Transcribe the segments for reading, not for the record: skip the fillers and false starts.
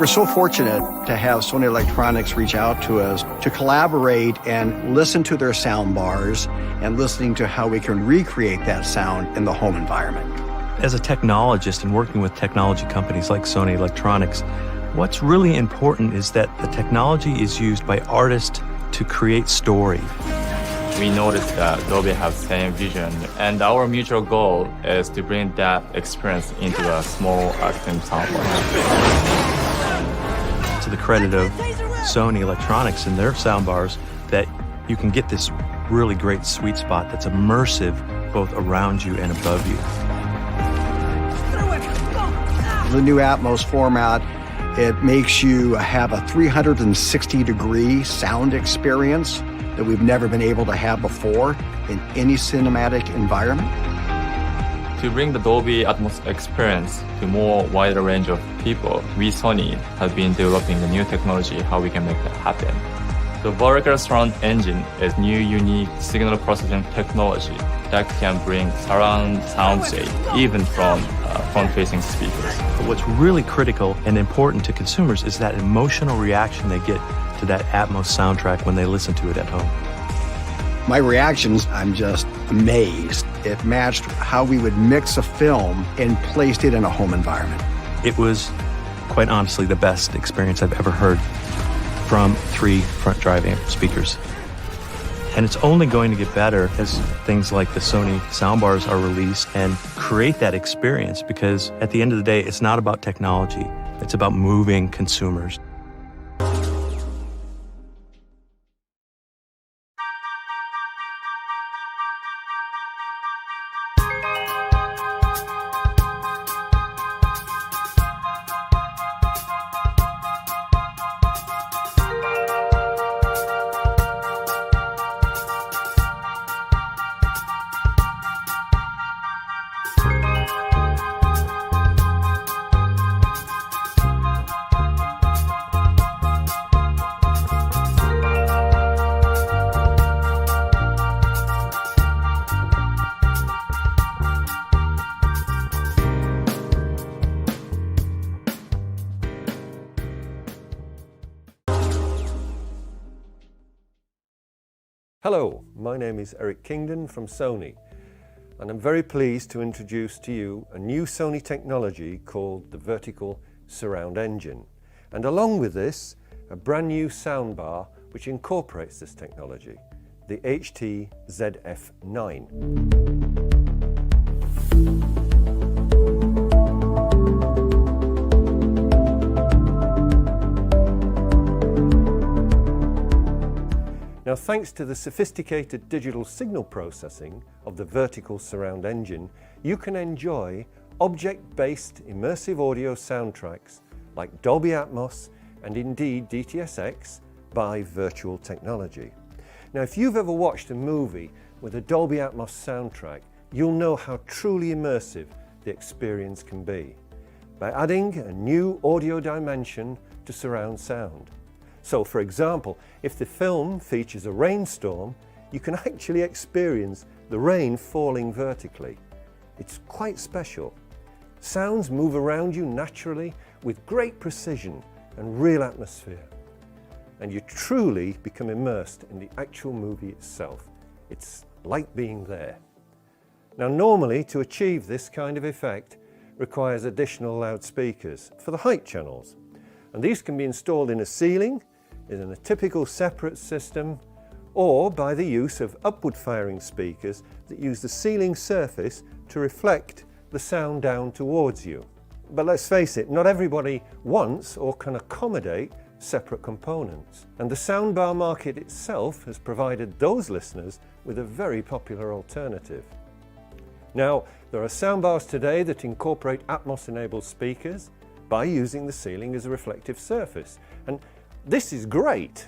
were so fortunate to have Sony Electronics reach out to us to collaborate and listen to their sound bars and listening to how we can recreate that sound in the home environment. As a technologist and working with technology companies like Sony Electronics, what's really important is that the technology is used by artists to create story. We noticed that Dolby has the same vision, and our mutual goal is to bring that experience into a small active soundbar. To the credit of Sony Electronics and their soundbars, that you can get this really great sweet spot that's immersive both around you and above you. The new Atmos format, it makes you have a 360-degree sound experience that we've never been able to have before in any cinematic environment. To bring the Dolby Atmos experience to more wider range of people, we Sony have been developing a new technology how we can make that happen. The vertical surround engine is new unique signal processing technology that can bring surround sound safe even from front-facing speakers. But what's really critical and important to consumers is that emotional reaction they get to that Atmos soundtrack when they listen to it at home. My reactions, I'm just amazed. It matched how we would mix a film and placed it in a home environment. It was, quite honestly, the best experience I've ever heard from 3 front drive amp speakers. And it's only going to get better as things like the Sony soundbars are released and create that experience, because at the end of the day, it's not about technology, it's about moving consumers. Hello, my name is Eric Kingdon from Sony, and I'm very pleased to introduce to you a new Sony technology called the Vertical Surround Engine, and along with this, a brand new soundbar which incorporates this technology, the HT-ZF9. Now, thanks to the sophisticated digital signal processing of the Vertical Surround Engine, you can enjoy object-based immersive audio soundtracks like Dolby Atmos and indeed DTS:X by virtual technology. Now, if you've ever watched a movie with a Dolby Atmos soundtrack, you'll know how truly immersive the experience can be by adding a new audio dimension to surround sound. So, for example, if the film features a rainstorm, you can actually experience the rain falling vertically. It's quite special. Sounds move around you naturally with great precision and real atmosphere. And you truly become immersed in the actual movie itself. It's like being there. Now, normally to achieve this kind of effect requires additional loudspeakers for the height channels. And these can be installed in a ceiling, in a typical separate system, or by the use of upward firing speakers that use the ceiling surface to reflect the sound down towards you. But let's face it, not everybody wants or can accommodate separate components. And the soundbar market itself has provided those listeners with a very popular alternative. Now, there are soundbars today that incorporate Atmos-enabled speakers by using the ceiling as a reflective surface. And this is great,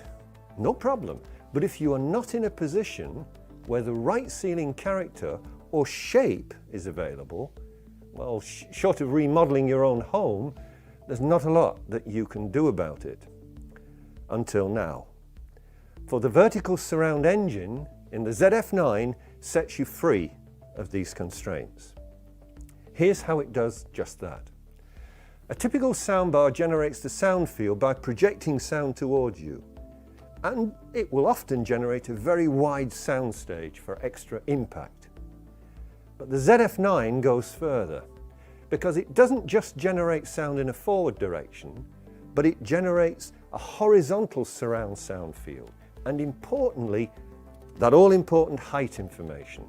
no problem. But if you are not in a position where the right ceiling character or shape is available, well, short of remodeling your own home, there's not a lot that you can do about it. Until now. For the Vertical Surround Engine in the ZF9 sets you free of these constraints. Here's how it does just that. A typical soundbar generates the sound field by projecting sound towards you, and it will often generate a very wide soundstage for extra impact. But the ZF9 goes further, because it doesn't just generate sound in a forward direction, but it generates a horizontal surround sound field, and importantly, that all-important height information.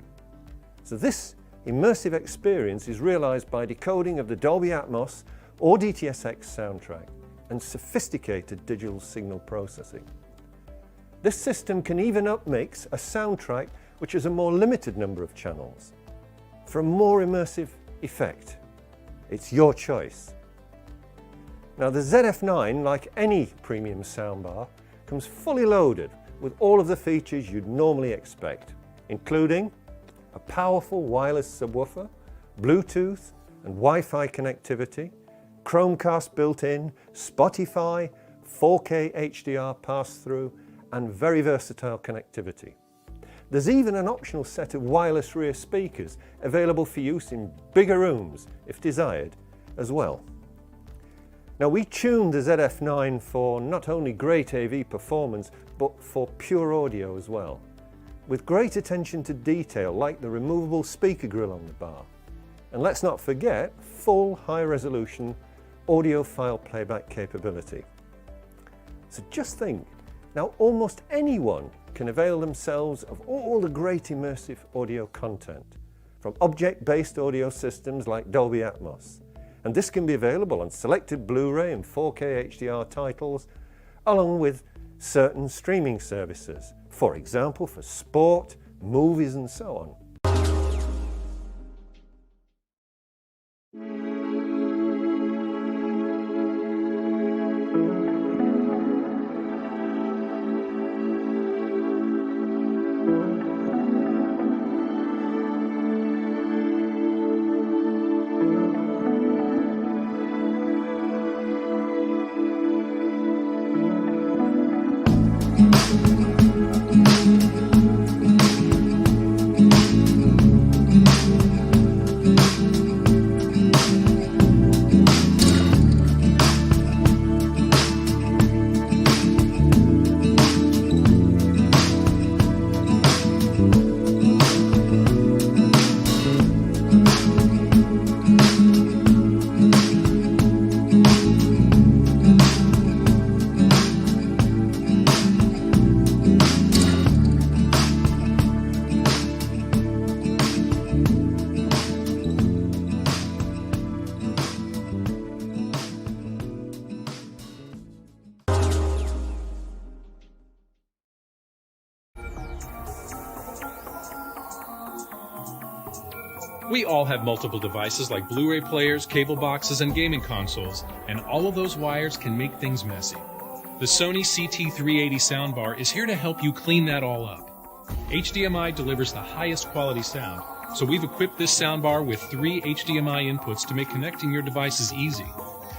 So this immersive experience is realized by decoding of the Dolby Atmos or DTS:X soundtrack and sophisticated digital signal processing. This system can even upmix a soundtrack which has a more limited number of channels for a more immersive effect. It's your choice. Now the ZF9, like any premium soundbar, comes fully loaded with all of the features you'd normally expect, including a powerful wireless subwoofer, Bluetooth and Wi-Fi connectivity, Chromecast built-in, Spotify, 4K HDR pass-through, and very versatile connectivity. There's even an optional set of wireless rear speakers available for use in bigger rooms, if desired, as well. Now we tuned the ZF9 for not only great AV performance, but for pure audio as well, with great attention to detail like the removable speaker grill on the bar. And let's not forget full high-resolution audio file playback capability. So just think, now almost anyone can avail themselves of all the great immersive audio content from object-based audio systems like Dolby Atmos. And this can be available on selected Blu-ray and 4K HDR titles, along with certain streaming services, for example for sport, movies and so on. We all have multiple devices like Blu-ray players, cable boxes, and gaming consoles, and all of those wires can make things messy. The Sony CT380 soundbar is here to help you clean that all up. HDMI delivers the highest quality sound, so we've equipped this soundbar with 3 HDMI inputs to make connecting your devices easy.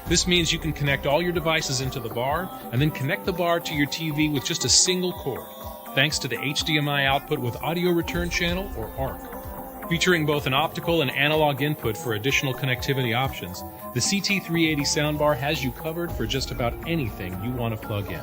This means you can connect all your devices into the bar, and then connect the bar to your TV with just a single cord, thanks to the HDMI output with audio return channel, or ARC. Featuring both an optical and analog input for additional connectivity options, the CT380 soundbar has you covered for just about anything you want to plug in.